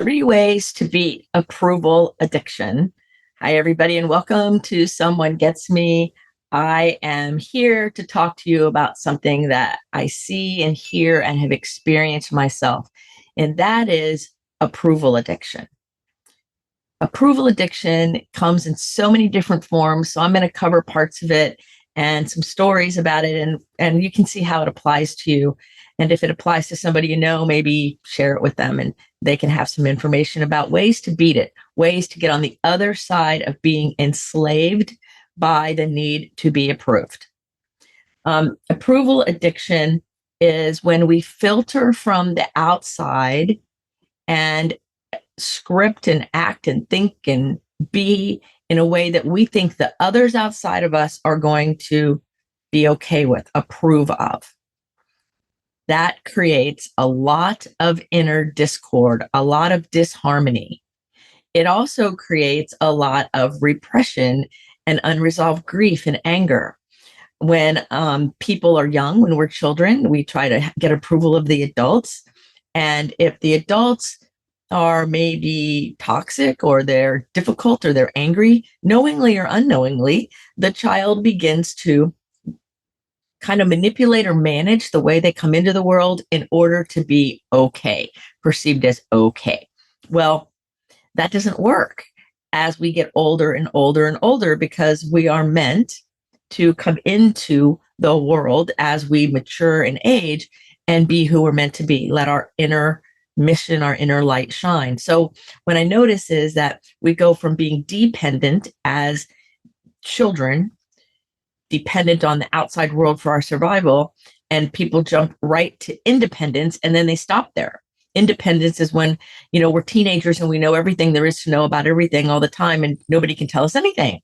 Three ways to beat approval addiction. Hi, everybody, and welcome to Someone Gets Me. I am here to talk to you about something that I see and hear and have experienced myself, and that is approval addiction. Approval addiction comes in so many different forms, so I'm going to cover parts of it and some stories about it, and you can see how it applies to you. And if it applies to somebody you know, maybe share it with them and they can have some information about ways to beat it, ways to get on the other side of being enslaved by the need to be approved. Approval addiction is when we filter from the outside and script and act and think and be in a way that we think the others outside of us are going to be okay with, approve of. That creates a lot of inner discord, a lot of disharmony. It also creates a lot of repression and unresolved grief and anger. When people are young, when we're children, we try to get approval of the adults. And if the adults are maybe toxic or they're difficult or they're angry, knowingly or unknowingly, the child begins to kind of manipulate or manage the way they come into the world in order to be okay, perceived as okay. Well, that doesn't work as we get older and older and older, because we are meant to come into the world as we mature and age and be who we're meant to be. Let our inner mission, our inner light shine. So what I notice is that we go from being dependent as children, dependent on the outside world for our survival, and people jump right to independence and then they stop there. Independence is when, we're teenagers and we know everything there is to know about everything all the time and nobody can tell us anything.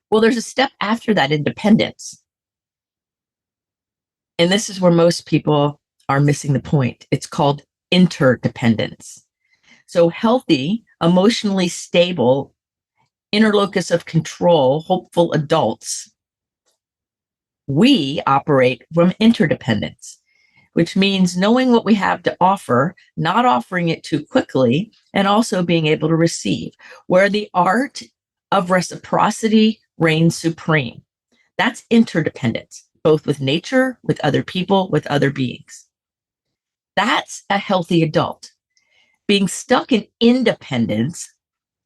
Well, there's a step after that independence. And this is where most people are missing the point. It's called interdependence. So healthy, emotionally stable, inner locus of control, hopeful adults, we operate from interdependence, which means knowing what we have to offer, not offering it too quickly, and also being able to receive, where the art of reciprocity reigns supreme. That's interdependence, both with nature, with other people, with other beings. That's a healthy adult. Being stuck in independence,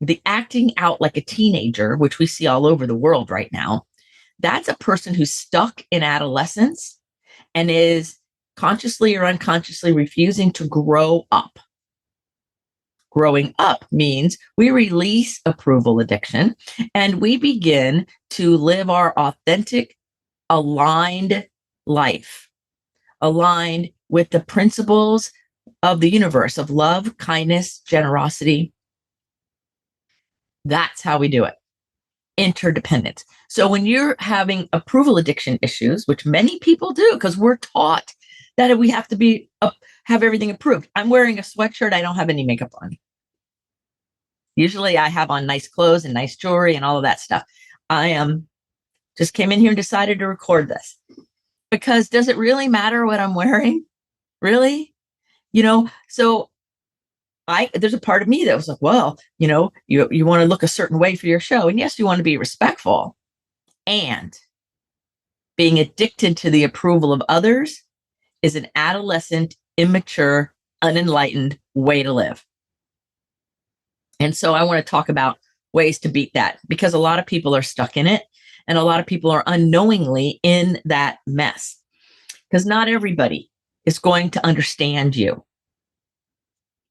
the acting out like a teenager, which we see all over the world right now, that's a person who's stuck in adolescence and is consciously or unconsciously refusing to grow up. Growing up means we release approval addiction and we begin to live our authentic, aligned life, aligned with the principles of the universe of love, kindness, generosity. That's how we do it. Interdependent. So when you're having approval addiction issues, which many people do, because we're taught that we have to have everything approved. I'm wearing a sweatshirt. I don't have any makeup on. Usually I have on nice clothes and nice jewelry and all of that stuff. Just came in here and decided to record this because does it really matter what I'm wearing? Really? So there's a part of me that was like, well, you want to look a certain way for your show. And yes, you want to be respectful, and being addicted to the approval of others is an adolescent, immature, unenlightened way to live. And so I want to talk about ways to beat that, because a lot of people are stuck in it and a lot of people are unknowingly in that mess, because not everybody is going to understand you.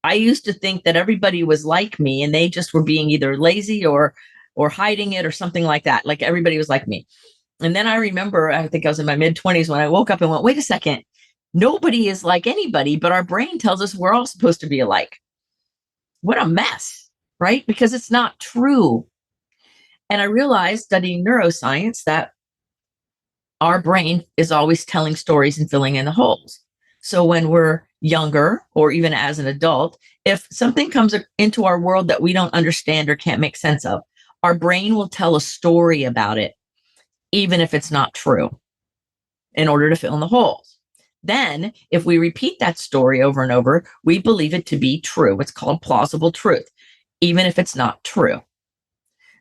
I used to think that everybody was like me and they just were being either lazy or hiding it or something like that. Like everybody was like me. And then I remember, I think I was in my mid-20s when I woke up and went, wait a second, nobody is like anybody, but our brain tells us we're all supposed to be alike. What a mess, right? Because it's not true. And I realized, studying neuroscience, that our brain is always telling stories and filling in the holes. So when we're younger, or even as an adult, if something comes into our world that we don't understand or can't make sense of, our brain will tell a story about it, even if it's not true, in order to fill in the holes. Then, if we repeat that story over and over, we believe it to be true. It's called plausible truth, even if it's not true.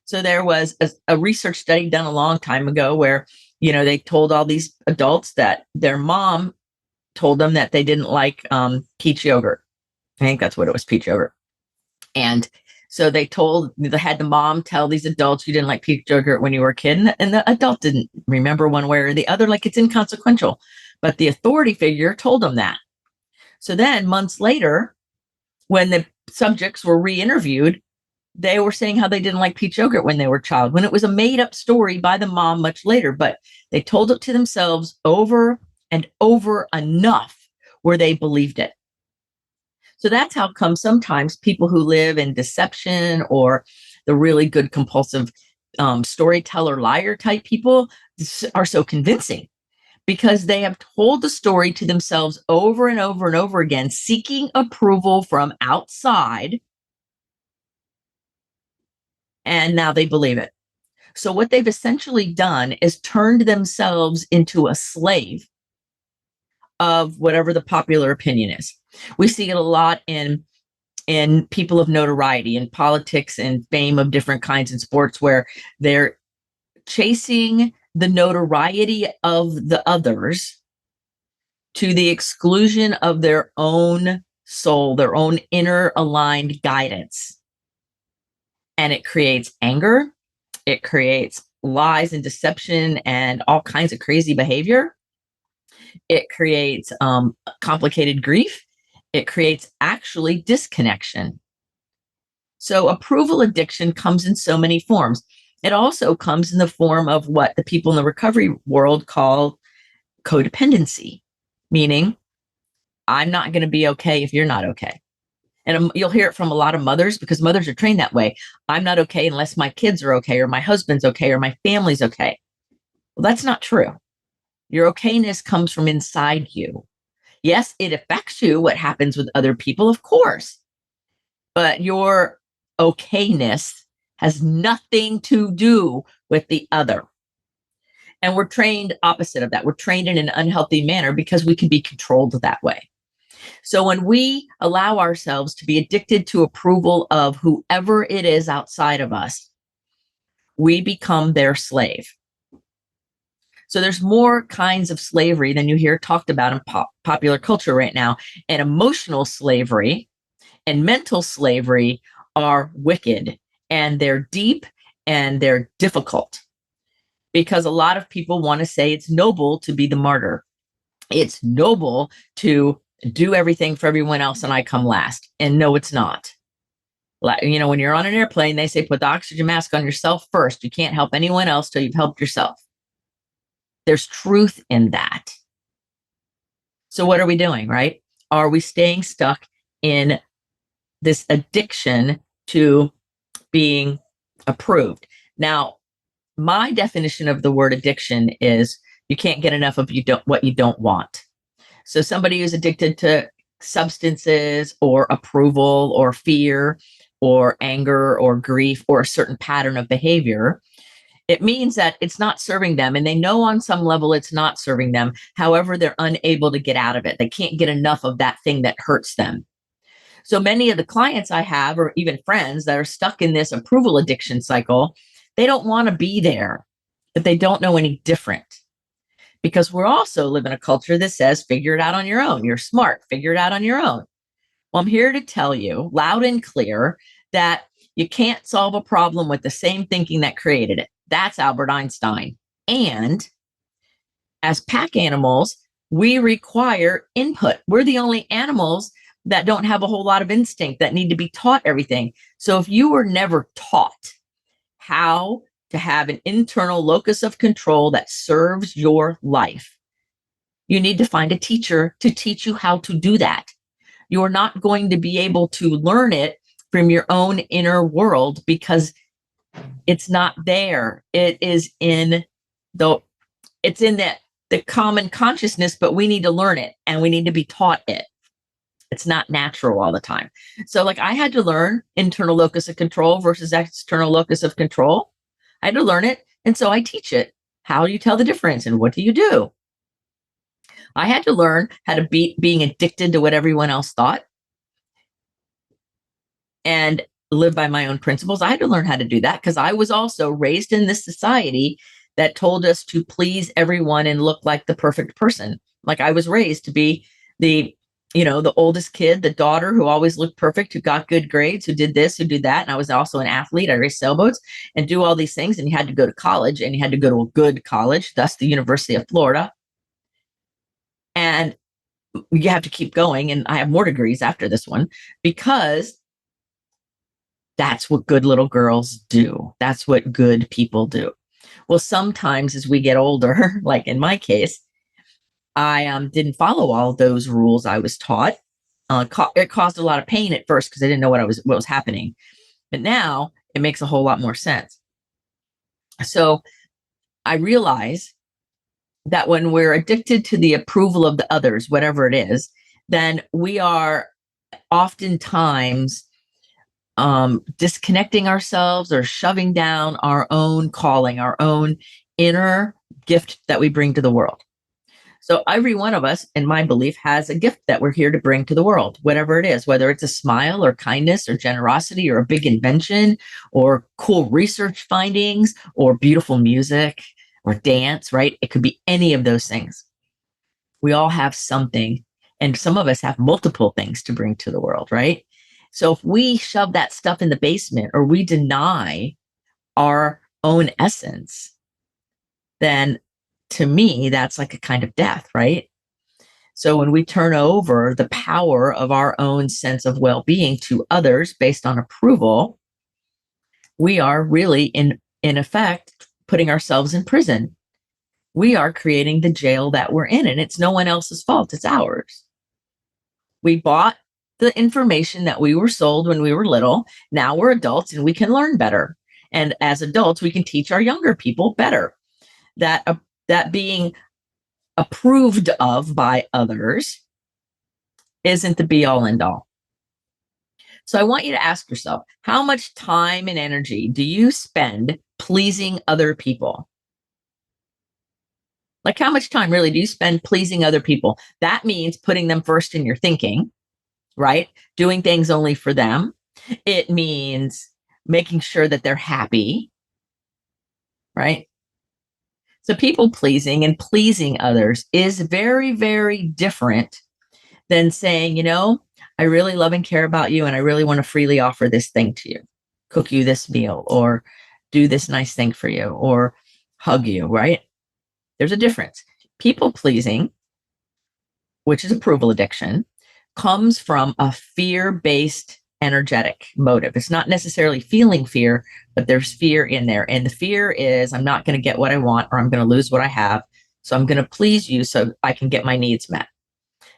So there was a research study done a long time ago where, they told all these adults that their mom told them that they didn't like peach yogurt. I think that's what it was, peach yogurt. And so they had the mom tell these adults you didn't like peach yogurt when you were a kid, and the adult didn't remember one way or the other, like it's inconsequential. But the authority figure told them that. So then months later, when the subjects were re-interviewed, they were saying how they didn't like peach yogurt when they were a child, when it was a made-up story by the mom much later. But they told it to themselves over and over enough where they believed it. So that's how come sometimes people who live in deception or the really good compulsive storyteller liar type people are so convincing, because they have told the story to themselves over and over and over again, seeking approval from outside. And now they believe it. So what they've essentially done is turned themselves into a slave of whatever the popular opinion is. We see it a lot in people of notoriety, in politics and fame of different kinds in sports, where they're chasing the notoriety of the others to the exclusion of their own soul, their own inner aligned guidance. And it creates anger. It creates lies and deception and all kinds of crazy behavior. It creates complicated grief. It creates actually disconnection. So approval addiction comes in so many forms. It also comes in the form of what the people in the recovery world call codependency, meaning I'm not going to be okay if you're not okay. And you'll hear it from a lot of mothers, because mothers are trained that way. I'm not okay unless my kids are okay, or my husband's okay, or my family's okay. Well, that's not true. Your okayness comes from inside you. Yes, it affects you, what happens with other people, of course. But your okayness has nothing to do with the other. And we're trained opposite of that. We're trained in an unhealthy manner because we can be controlled that way. So when we allow ourselves to be addicted to approval of whoever it is outside of us, we become their slave. So there's more kinds of slavery than you hear talked about in popular culture right now. And emotional slavery and mental slavery are wicked, and they're deep, and they're difficult, because a lot of people want to say it's noble to be the martyr. It's noble to do everything for everyone else and I come last. And no, it's not. When you're on an airplane, they say put the oxygen mask on yourself first. You can't help anyone else till you've helped yourself. There's truth in that. So what are we doing, right? Are we staying stuck in this addiction to being approved? Now, my definition of the word addiction is you can't get enough of what you don't want. So somebody who's addicted to substances or approval or fear or anger or grief or a certain pattern of behavior, it means that it's not serving them, and they know on some level it's not serving them. However, they're unable to get out of it. They can't get enough of that thing that hurts them. So many of the clients I have, or even friends that are stuck in this approval addiction cycle, they don't want to be there, but they don't know any different. Because we're also live in a culture that says, figure it out on your own. You're smart, figure it out on your own. Well, I'm here to tell you loud and clear that you can't solve a problem with the same thinking that created it. That's Albert Einstein. And as pack animals, we require input. We're the only animals that don't have a whole lot of instinct, that need to be taught everything. So if you were never taught how to have an internal locus of control that serves your life, you need to find a teacher to teach you how to do that. You're not going to be able to learn it from your own inner world, because it's not there. It's in the common consciousness, but we need to learn it and we need to be taught it. It's not natural all the time. So like I had to learn internal locus of control versus external locus of control. I had to learn it. And so I teach it. How do you tell the difference and what do you do? I had to learn how to beat being addicted to what everyone else thought and live by my own principles. I had to learn how to do that because I was also raised in this society that told us to please everyone and look like the perfect person. Like I was raised to be the, the oldest kid, the daughter who always looked perfect, who got good grades, who did this, who did that. And I was also an athlete. I raced sailboats and do all these things. And you had to go to college, and you had to go to a good college, thus the University of Florida. And you have to keep going. And I have more degrees after this one because that's what good little girls do. That's what good people do. Well, sometimes as we get older, like in my case, I didn't follow all those rules I was taught. It caused a lot of pain at first because I didn't know what was happening. But now it makes a whole lot more sense. So I realize that when we're addicted to the approval of the others, whatever it is, then we are oftentimes disconnecting ourselves or shoving down our own calling, our own inner gift that we bring to the world. So every one of us, in my belief, has a gift that we're here to bring to the world, whatever it is, whether it's a smile or kindness or generosity or a big invention or cool research findings or beautiful music or dance, right? It could be any of those things. We all have something, and some of us have multiple things to bring to the world, right? So if we shove that stuff in the basement or we deny our own essence, then to me, that's like a kind of death, right? So when we turn over the power of our own sense of well-being to others based on approval, we are really in effect putting ourselves in prison. We are creating the jail that we're in, and it's no one else's fault, it's ours. We bought the information that we were sold when we were little. Now we're adults and we can learn better. And as adults, we can teach our younger people better that being approved of by others isn't the be all end all. So I want you to ask yourself, how much time and energy do you spend pleasing other people? Like, how much time really do you spend pleasing other people? That means putting them first in your thinking, right? Doing things only for them. It means making sure that they're happy, right? So people pleasing and pleasing others is very, very different than saying, I really love and care about you, and I really want to freely offer this thing to you, cook you this meal, or do this nice thing for you, or hug you, right? There's a difference. People pleasing, which is approval addiction, comes from a fear-based energetic motive. It's not necessarily feeling fear, but there's fear in there. And the fear is, I'm not going to get what I want, or I'm going to lose what I have. So I'm going to please you so I can get my needs met.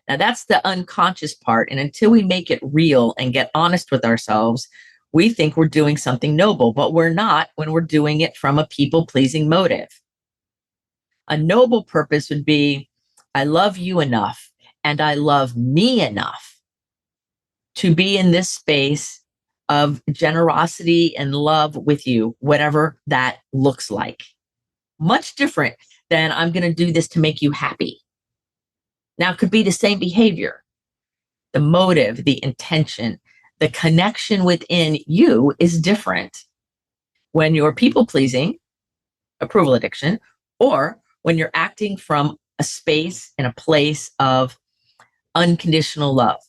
Now, that's the unconscious part. And until we make it real and get honest with ourselves, we think we're doing something noble, but we're not when we're doing it from a people-pleasing motive. A noble purpose would be, I love you enough and I love me enough to be in this space of generosity and love with you, whatever that looks like. Much different than I'm going to do this to make you happy. Now, it could be the same behavior. The motive, the intention, the connection within you is different when you're people pleasing, approval addiction, or when you're acting from a space and a place of unconditional love.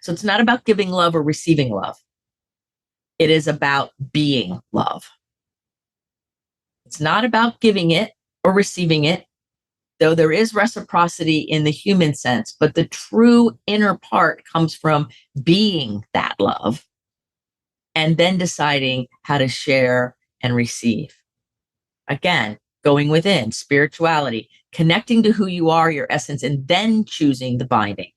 So it's not about giving love or receiving love. It is about being love. It's not about giving it or receiving it, though there is reciprocity in the human sense, but the true inner part comes from being that love and then deciding how to share and receive. Again, going within, spirituality, connecting to who you are, your essence, and then choosing the binding.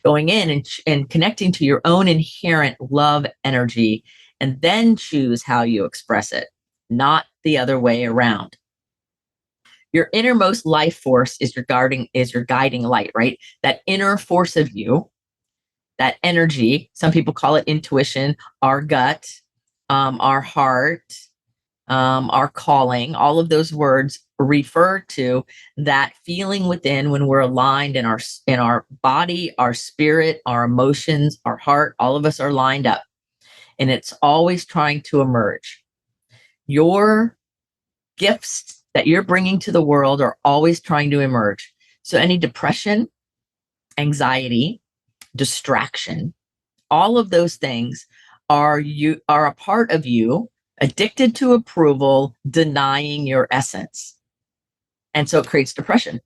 Going in and connecting to your own inherent love energy, and then choose how you express it, not the other way around. Your innermost life force is your guiding light, right? That inner force of you, that energy. Some people call it intuition, our gut, our heart, our calling, all of those words refer to that feeling within when we're aligned in our body, our spirit, our emotions, our heart. All of us are lined up, and it's always trying to emerge. Your gifts that you're bringing to the world are always trying to emerge. So any depression, anxiety, distraction, all of those things are a part of you addicted to approval, denying your essence. And so it creates depression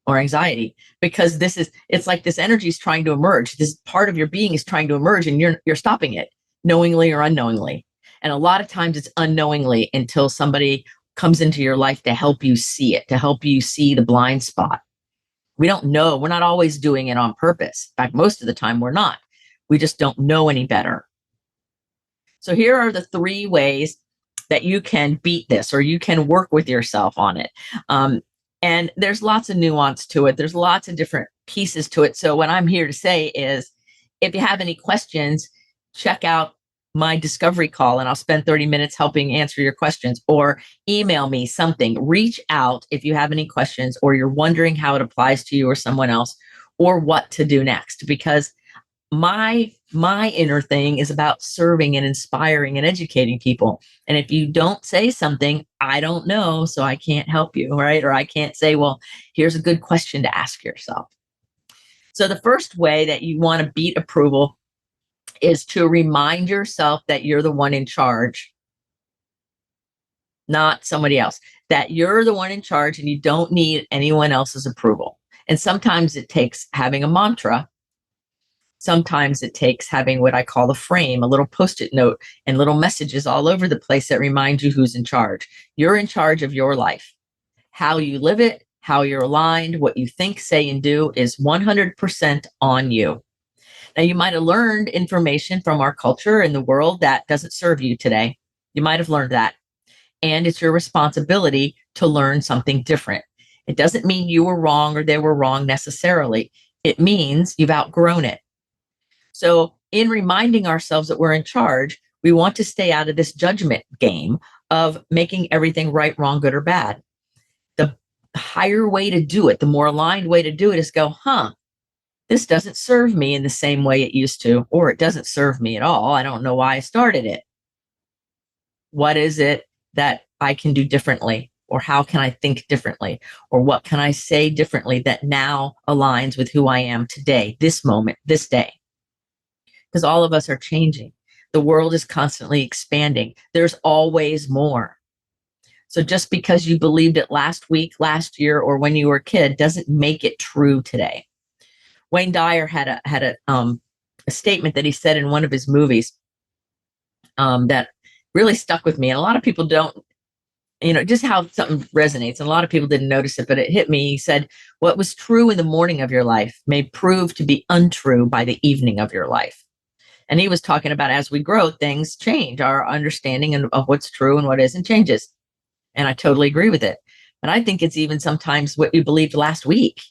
or anxiety, because it's like this energy is trying to emerge. This part of your being is trying to emerge, and you're stopping it, knowingly or unknowingly. And a lot of times it's unknowingly, until somebody comes into your life to help you see it, to help you see the blind spot. We don't know. We're not always doing it on purpose. In fact, most of the time we're not. We just don't know any better. So here are the 3 ways that you can beat this, or you can work with yourself on it. And there's lots of nuance to it. There's lots of different pieces to it. So what I'm here to say is, if you have any questions, check out my discovery call, and I'll spend 30 minutes helping answer your questions, or email me something. Reach out if you have any questions, or you're wondering how it applies to you or someone else, or what to do next, because my inner thing is about serving and inspiring and educating people. And if you don't say something, I don't know, so I can't help you, right? Or I can't say, well, here's a good question to ask yourself. So the first way that you want to beat approval is to remind yourself that you're the one in charge, not somebody else, that you're the one in charge and you don't need anyone else's approval. And sometimes it takes having a mantra. Sometimes it takes having what I call the frame, a little post-it note and little messages all over the place that remind you who's in charge. You're in charge of your life. How you live it, how you're aligned, what you think, say, and do is 100% on you. Now, you might have learned information from our culture and the world that doesn't serve you today. You might have learned that. And it's your responsibility to learn something different. It doesn't mean you were wrong or they were wrong necessarily. It means you've outgrown it. So in reminding ourselves that we're in charge, we want to stay out of this judgment game of making everything right, wrong, good, or bad. The higher way to do it, the more aligned way to do it is go, this doesn't serve me in the same way it used to, or it doesn't serve me at all. I don't know why I started it. What is it that I can do differently? Or how can I think differently? Or what can I say differently that now aligns with who I am today, this moment, this day? Because all of us are changing. The world is constantly expanding. There's always more. So just because you believed it last week, last year, or when you were a kid doesn't make it true today. Wayne Dyer had a statement that he said in one of his movies that really stuck with me. And a lot of people don't, just how something resonates. And a lot of people didn't notice it, but it hit me. He said, what was true in the morning of your life may prove to be untrue by the evening of your life. And he was talking about, as we grow, things change. Our understanding of what's true and what isn't changes. And I totally agree with it. But I think it's even sometimes what you believed last week.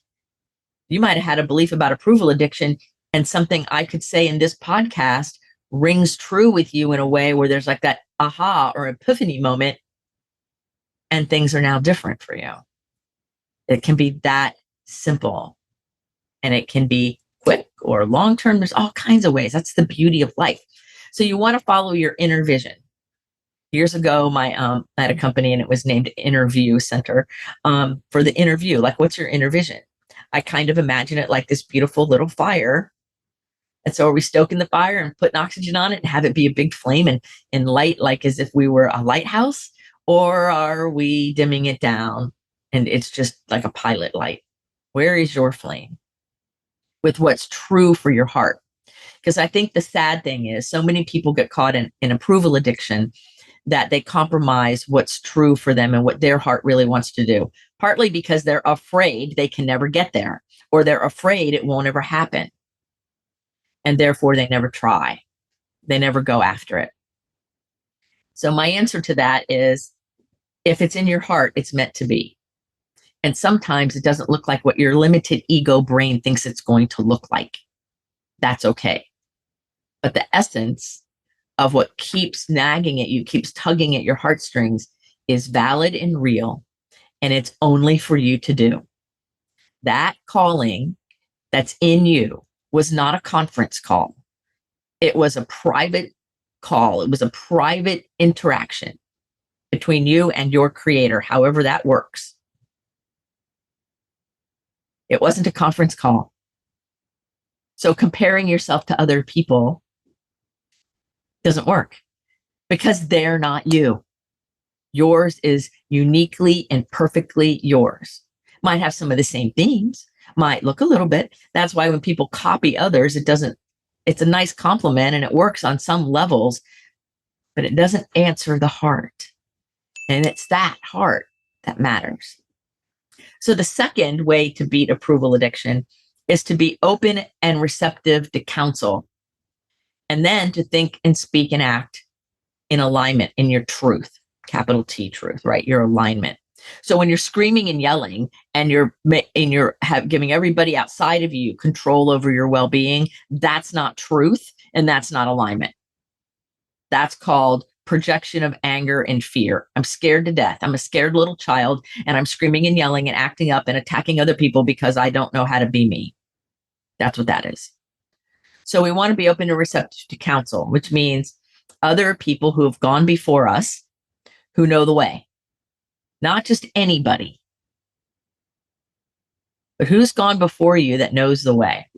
You might have had a belief about approval addiction, and something I could say in this podcast rings true with you in a way where there's like that aha or epiphany moment, and things are now different for you. It can be that simple, and it can be quick or long term. There's all kinds of ways. That's the beauty of life. So you want to follow your inner vision. Years ago, I had a company, and it was named Interview Center for the interview. Like, what's your inner vision? I kind of imagine it like this beautiful little fire. And so are we stoking the fire and putting oxygen on it and have it be a big flame and light, like as if we were a lighthouse? Or are we dimming it down and it's just like a pilot light? Where is your flame with what's true for your heart? Because I think the sad thing is so many people get caught in approval addiction that they compromise what's true for them and what their heart really wants to do. Partly because they're afraid they can never get there, or they're afraid it won't ever happen. And therefore they never try. They never go after it. So my answer to that is, if it's in your heart, it's meant to be. And sometimes it doesn't look like what your limited ego brain thinks it's going to look like. That's okay. But the essence of what keeps nagging at you, keeps tugging at your heartstrings is valid and real, and it's only for you to do. That calling that's in you was not a conference call. It was a private call. It was a private interaction between you and your creator, however that works. It wasn't a conference call. So comparing yourself to other people doesn't work because they're not you. Yours is uniquely and perfectly yours. Might have some of the same themes, might look a little bit. That's why when people copy others, it's a nice compliment and it works on some levels, but it doesn't answer the heart. And it's that heart that matters. So the second way to beat approval addiction is to be open and receptive to counsel, and then to think and speak and act in alignment in your truth, capital T truth, right? Your alignment. So when you're screaming and yelling and you're giving everybody outside of you control over your well-being, that's not truth and that's not alignment. That's called projection of anger and fear. I'm scared to death. I'm a scared little child and I'm screaming and yelling and acting up and attacking other people because I don't know how to be me. That's what that is. So we want to be open and receptive to counsel, which means other people who have gone before us who know the way, not just anybody, but who's gone before you that knows the way.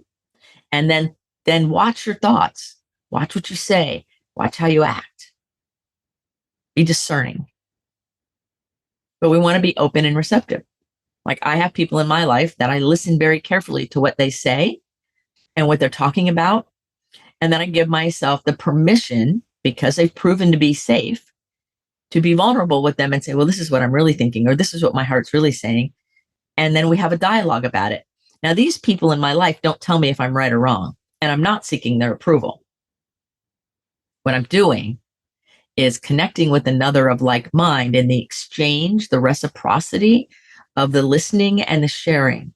And then watch your thoughts, watch what you say, watch how you act. Be discerning. But we want to be open and receptive. Like I have people in my life that I listen very carefully to what they say and what they're talking about. And then I give myself the permission, because they've proven to be safe, to be vulnerable with them and say, well, this is what I'm really thinking, or this is what my heart's really saying. And then we have a dialogue about it. Now, these people in my life don't tell me if I'm right or wrong, and I'm not seeking their approval. What I'm doing is connecting with another of like mind, and the exchange, the reciprocity of the listening and the sharing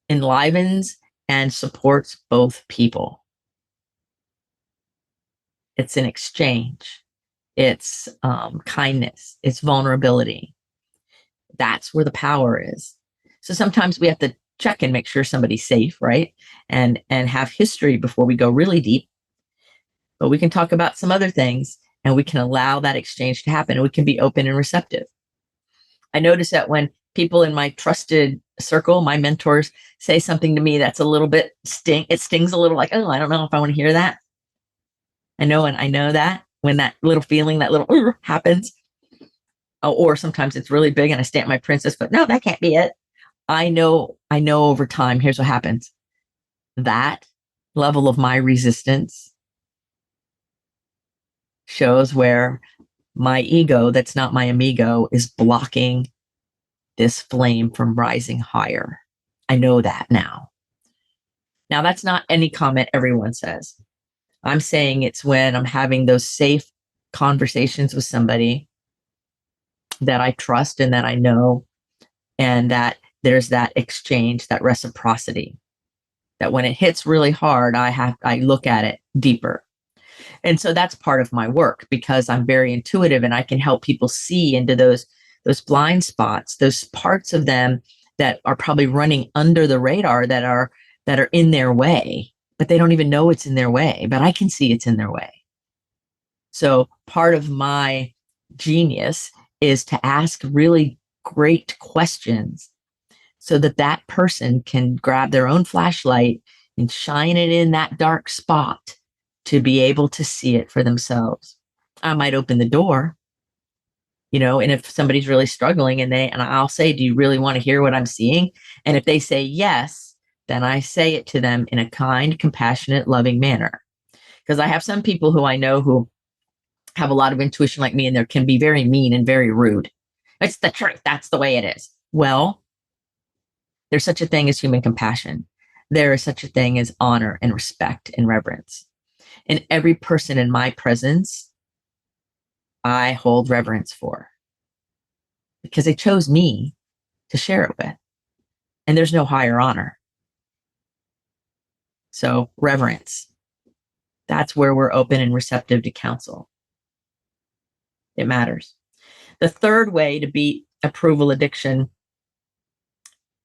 enlivens and supports both people. It's an exchange. It's kindness. It's vulnerability. That's where the power is. So sometimes we have to check and make sure somebody's safe, right? And have history before we go really deep. But we can talk about some other things and we can allow that exchange to happen, and we can be open and receptive. I notice that when people in my trusted circle, my mentors, say something to me that's a little bit it stings a little, like, oh, I don't know if I want to hear that. And I know that when that little feeling, that little happens, or sometimes it's really big and I stamp my princess foot. No, that can't be it. I know over time, here's what happens. That level of my resistance shows where my ego, that's not my amigo, is blocking this flame from rising higher. I know that now. Now, that's not any comment everyone says. I'm saying it's when I'm having those safe conversations with somebody that I trust and that I know, and that there's that exchange, that reciprocity, that when it hits really hard, I look at it deeper. And so that's part of my work, because I'm very intuitive and I can help people see into those blind spots, those parts of them that are probably running under the radar, that are in their way, but they don't even know it's in their way, but I can see it's in their way. So part of my genius is to ask really great questions so that that person can grab their own flashlight and shine it in that dark spot to be able to see it for themselves. I might open the door, and if somebody's really struggling and I'll say, do you really want to hear what I'm seeing? And if they say yes, then I say it to them in a kind, compassionate, loving manner. Because I have some people who I know who have a lot of intuition like me, and they can be very mean and very rude. It's the truth. That's the way it is. Well, there's such a thing as human compassion. There is such a thing as honor and respect and reverence. And every person in my presence, I hold reverence for, because they chose me to share it with. And there's no higher honor. So reverence. That's where we're open and receptive to counsel. It matters. The third way to beat approval addiction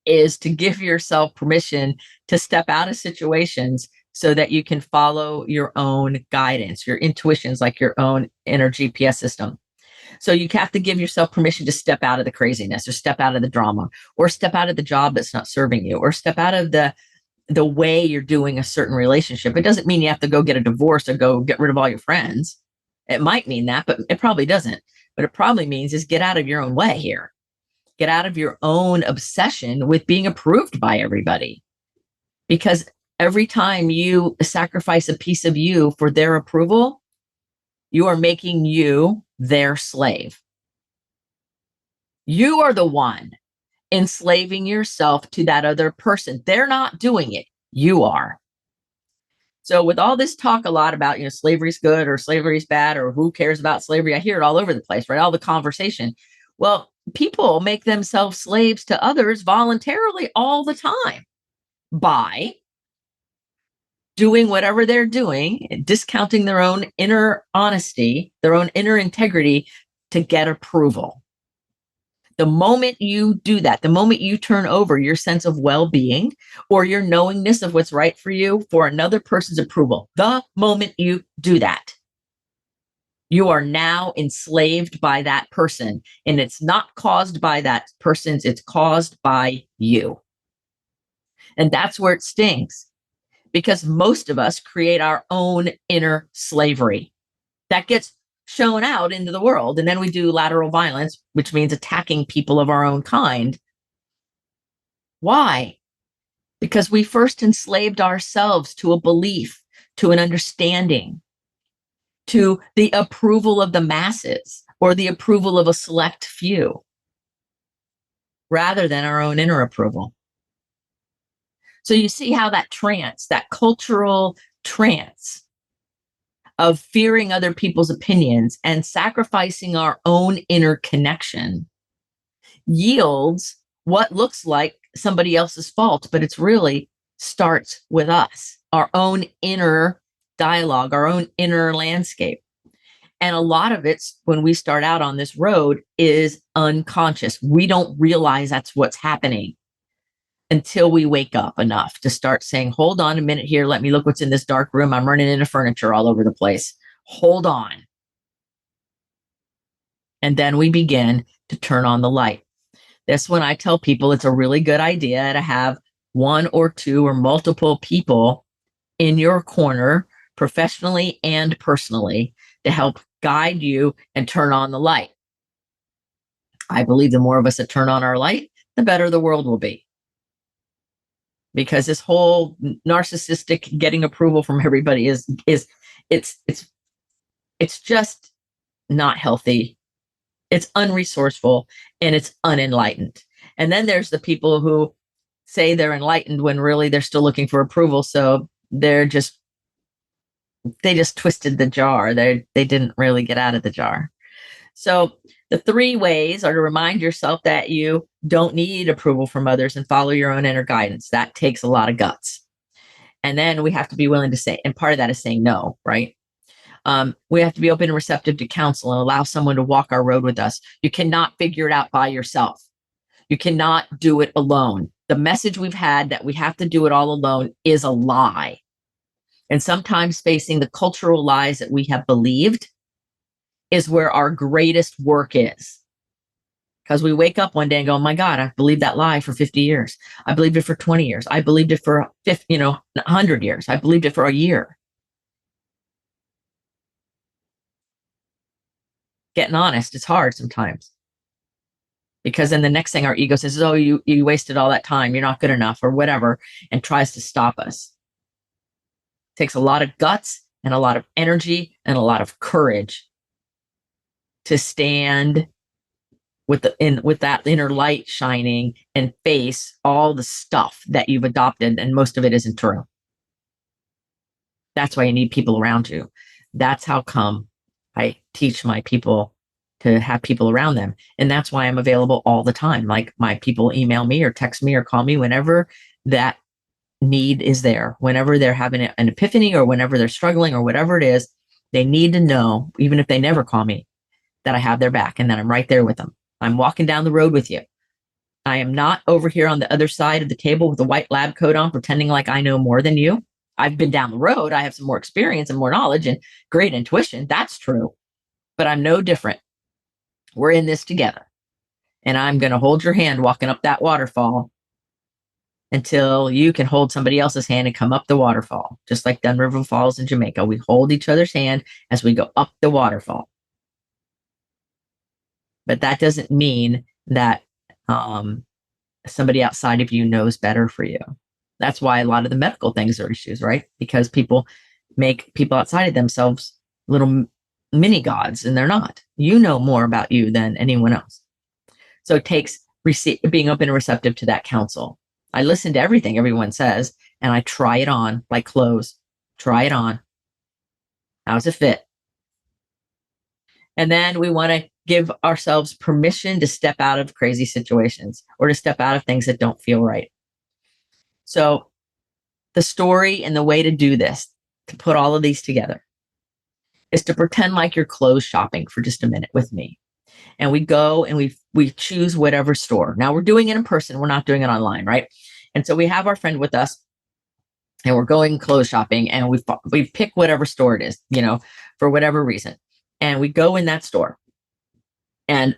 is to give yourself permission to step out of situations so that you can follow your own guidance, your intuitions, like your own inner GPS system. So you have to give yourself permission to step out of the craziness, or step out of the drama, or step out of the job that's not serving you, or step out of the way you're doing a certain relationship. It doesn't mean you have to go get a divorce or go get rid of all your friends. It might mean that, but it probably doesn't. What it probably means is get out of your own way here. Get out of your own obsession with being approved by everybody. Because every time you sacrifice a piece of you for their approval, you are making you their slave. You are the one enslaving yourself to that other person. They're not doing it. You are. So with all this talk a lot about, slavery's good or slavery's bad or who cares about slavery, I hear it all over the place, right? All the conversation. Well, people make themselves slaves to others voluntarily all the time by doing whatever they're doing, discounting their own inner honesty, their own inner integrity to get approval. The moment you do that, the moment you turn over your sense of well-being or your knowingness of what's right for you for another person's approval, the moment you do that, you are now enslaved by that person. And it's not caused by that person's, it's caused by you. And that's where it stings, because most of us create our own inner slavery that gets shown out into the world. And then we do lateral violence, which means attacking people of our own kind. Why? Because we first enslaved ourselves to a belief, to an understanding, to the approval of the masses or the approval of a select few, rather than our own inner approval. So you see how that trance, that cultural trance of fearing other people's opinions and sacrificing our own inner connection yields what looks like somebody else's fault, but it's really starts with us, our own inner dialogue, our own inner landscape. And a lot of it's, when we start out on this road, is unconscious. We don't realize that's what's happening until we wake up enough to start saying, hold on a minute here. Let me look what's in this dark room. I'm running into furniture all over the place. Hold on. And then we begin to turn on the light. That's when I tell people it's a really good idea to have one or two or multiple people in your corner, professionally and personally, to help guide you and turn on the light. I believe the more of us that turn on our light, the better the world will be. Because this whole narcissistic getting approval from everybody is it's just not healthy. It's unresourceful and it's unenlightened. And then there's the people who say they're enlightened when really they're still looking for approval. So they just twisted the jar. They didn't really get out of the jar. So the three ways are to remind yourself that you don't need approval from others and follow your own inner guidance. That takes a lot of guts. And then we have to be willing to say, and part of that is saying no, right? We have to be open and receptive to counsel and allow someone to walk our road with us. You cannot figure it out by yourself. You cannot do it alone. The message we've had that we have to do it all alone is a lie. And sometimes facing the cultural lies that we have believed is where our greatest work is. Because we wake up one day and go, oh my God, I've believed that lie for 50 years. I believed it for 20 years. I believed it for 50, 100 years. I believed it for a year. Getting honest, it's hard sometimes. Because then the next thing our ego says is, oh, you wasted all that time. You're not good enough or whatever, and tries to stop us. It takes a lot of guts and a lot of energy and a lot of courage to stand with that inner light shining and face all the stuff that you've adopted, and most of it isn't true. That's why you need people around you. That's how come I teach my people to have people around them. And that's why I'm available all the time. Like, my people email me or text me or call me whenever that need is there, whenever they're having an epiphany or whenever they're struggling or whatever it is, they need to know, even if they never call me, that I have their back and that I'm right there with them. I'm walking down the road with you. I am not over here on the other side of the table with a white lab coat on, pretending like I know more than you. I've been down the road. I have some more experience and more knowledge and great intuition. That's true. But I'm no different. We're in this together. And I'm going to hold your hand walking up that waterfall until you can hold somebody else's hand and come up the waterfall. Just like Dun River Falls in Jamaica. We hold each other's hand as we go up the waterfall. But that doesn't mean that somebody outside of you knows better for you. That's why a lot of the medical things are issues, right? Because people make people outside of themselves little mini gods, and they're not. You know more about you than anyone else. So it takes being open and receptive to that counsel. I listen to everything everyone says, and I try it on like clothes. Try it on. How's it fit? And then we want to give ourselves permission to step out of crazy situations or to step out of things that don't feel right. So the story and the way to do this, to put all of these together, is to pretend like you're clothes shopping for just a minute with me. And we go and we choose whatever store. Now we're doing it in person. We're not doing it online, right? And so we have our friend with us and we're going clothes shopping and we pick whatever store it is, for whatever reason. And we go in that store and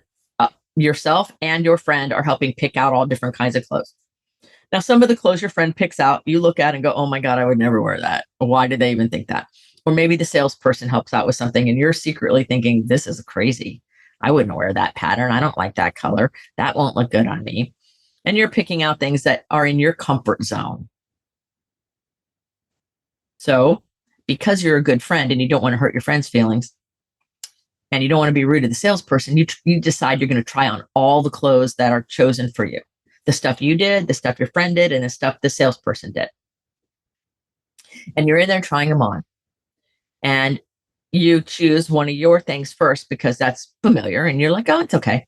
yourself and your friend are helping pick out all different kinds of clothes. Now, some of the clothes your friend picks out, you look at and go, oh my God, I would never wear that. Why did they even think that? Or maybe the salesperson helps out with something and you're secretly thinking, this is crazy. I wouldn't wear that pattern. I don't like that color. That won't look good on me. And you're picking out things that are in your comfort zone. So because you're a good friend and you don't want to hurt your friend's feelings and you don't want to be rude to the salesperson, you decide you're going to try on all the clothes that are chosen for you. The stuff you did, the stuff your friend did, and the stuff the salesperson did. And you're in there trying them on. And you choose one of your things first because that's familiar. And you're like, oh, it's okay.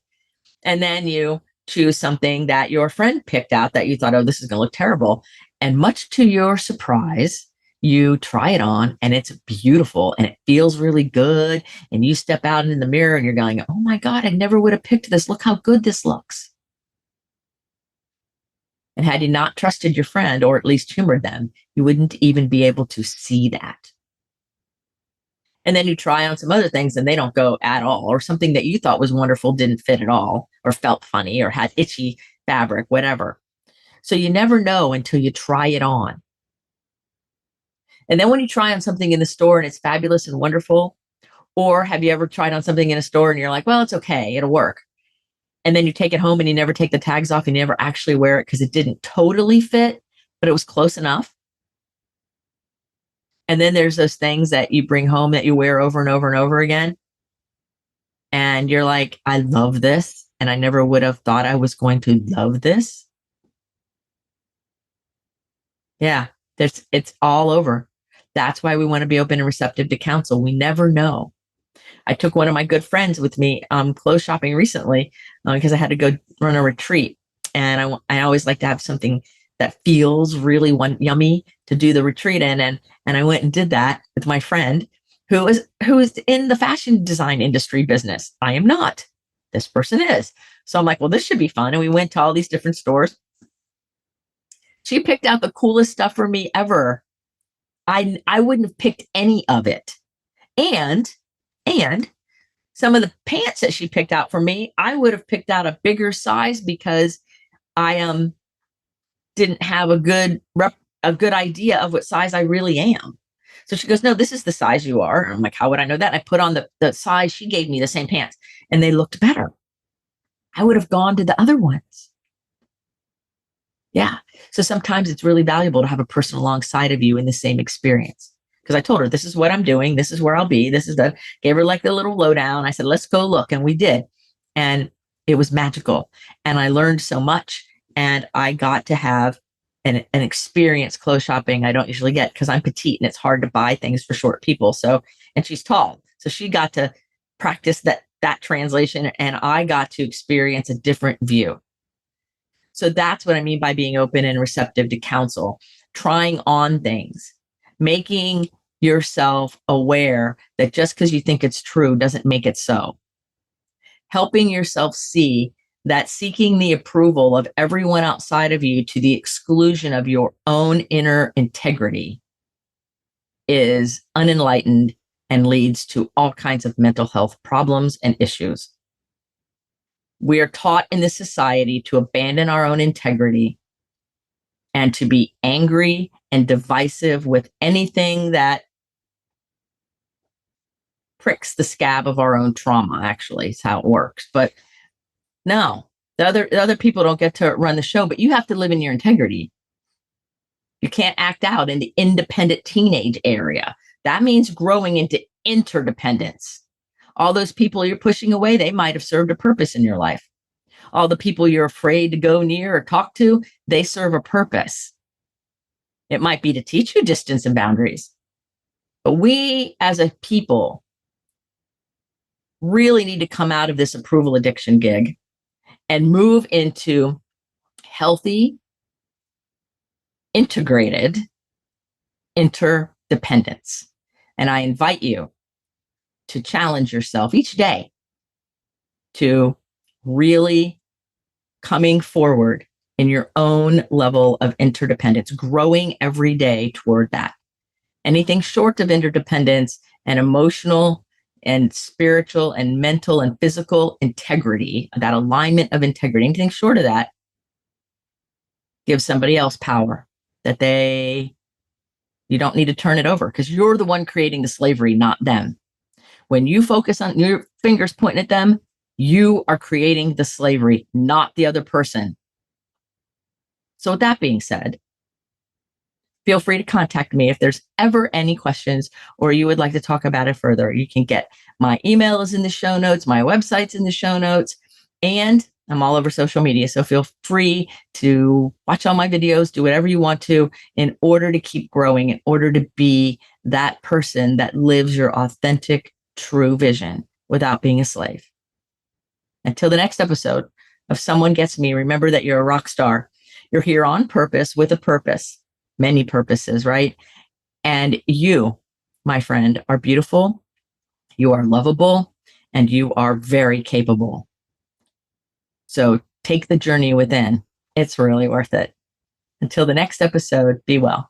And then you choose something that your friend picked out that you thought, oh, this is going to look terrible. And much to your surprise, you try it on and it's beautiful and it feels really good. And you step out in the mirror and you're going, oh my God, I never would have picked this. Look how good this looks. And had you not trusted your friend or at least humored them, you wouldn't even be able to see that. And then you try on some other things and they don't go at all, or something that you thought was wonderful didn't fit at all, or felt funny, or had itchy fabric, whatever. So you never know until you try it on. And then when you try on something in the store and it's fabulous and wonderful, or have you ever tried on something in a store and you're like, well, it's okay, it'll work. And then you take it home and you never take the tags off and you never actually wear it because it didn't totally fit, but it was close enough. And then there's those things that you bring home that you wear over and over and over again. And you're like, I love this. And I never would have thought I was going to love this. Yeah, it's all over. That's why we want to be open and receptive to counsel. We never know. I took one of my good friends with me clothes shopping recently because I had to go run a retreat. And I always like to have something that feels really yummy to do the retreat in. And I went and did that with my friend who is in the fashion design industry business. I am not. This person is. So I'm like, well, this should be fun. And we went to all these different stores. She picked out the coolest stuff for me ever. I wouldn't have picked any of it. And some of the pants that she picked out for me, I would have picked out a bigger size because I didn't have a good idea of what size I really am. So she goes, no, this is the size you are. And I'm like, how would I know that? And I put on the size she gave me, the same pants, and they looked better. I would have gone to the other ones. Yeah. So sometimes it's really valuable to have a person alongside of you in the same experience. Because I told her, this is what I'm doing. This is where I'll be. Gave her like the little lowdown. I said, let's go look. And we did. And it was magical. And I learned so much. And I got to have an experience clothes shopping I don't usually get because I'm petite and it's hard to buy things for short people. So, and she's tall. So she got to practice that translation and I got to experience a different view. So that's what I mean by being open and receptive to counsel. trying on things, making yourself aware that just because you think it's true doesn't make it so. Helping yourself see that seeking the approval of everyone outside of you to the exclusion of your own inner integrity is unenlightened and leads to all kinds of mental health problems and issues. We are taught in this society to abandon our own integrity and to be angry and divisive with anything that pricks the scab of our own trauma, actually, is how it works. But no, the other people don't get to run the show, but you have to live in your integrity. You can't act out in the independent teenage area. That means growing into interdependence. All those people you're pushing away, they might have served a purpose in your life. All the people you're afraid to go near or talk to, they serve a purpose. It might be to teach you distance and boundaries. But we as a people really need to come out of this approval addiction gig and move into healthy, integrated interdependence. And I invite you to challenge yourself each day to really coming forward in your own level of interdependence, growing every day toward that. Anything short of interdependence and emotional and spiritual and mental and physical integrity, that alignment of integrity, anything short of that gives somebody else power that you don't need to turn it over because you're the one creating the slavery, not them. When you focus on your fingers pointing at them, you are creating the slavery, not the other person. So with that being said, feel free to contact me if there's ever any questions or you would like to talk about it further. You can get my email is in the show notes, my website's in the show notes, and I'm all over social media. So feel free to watch all my videos, do whatever you want to in order to keep growing, in order to be that person that lives your authentic, true vision without being a slave. Until the next episode of Someone Gets Me, remember that you're a rock star. You're here on purpose with a purpose, many purposes, right? And you, my friend, are beautiful, you are lovable, and you are very capable. So take the journey within. It's really worth it. Until the next episode, be well.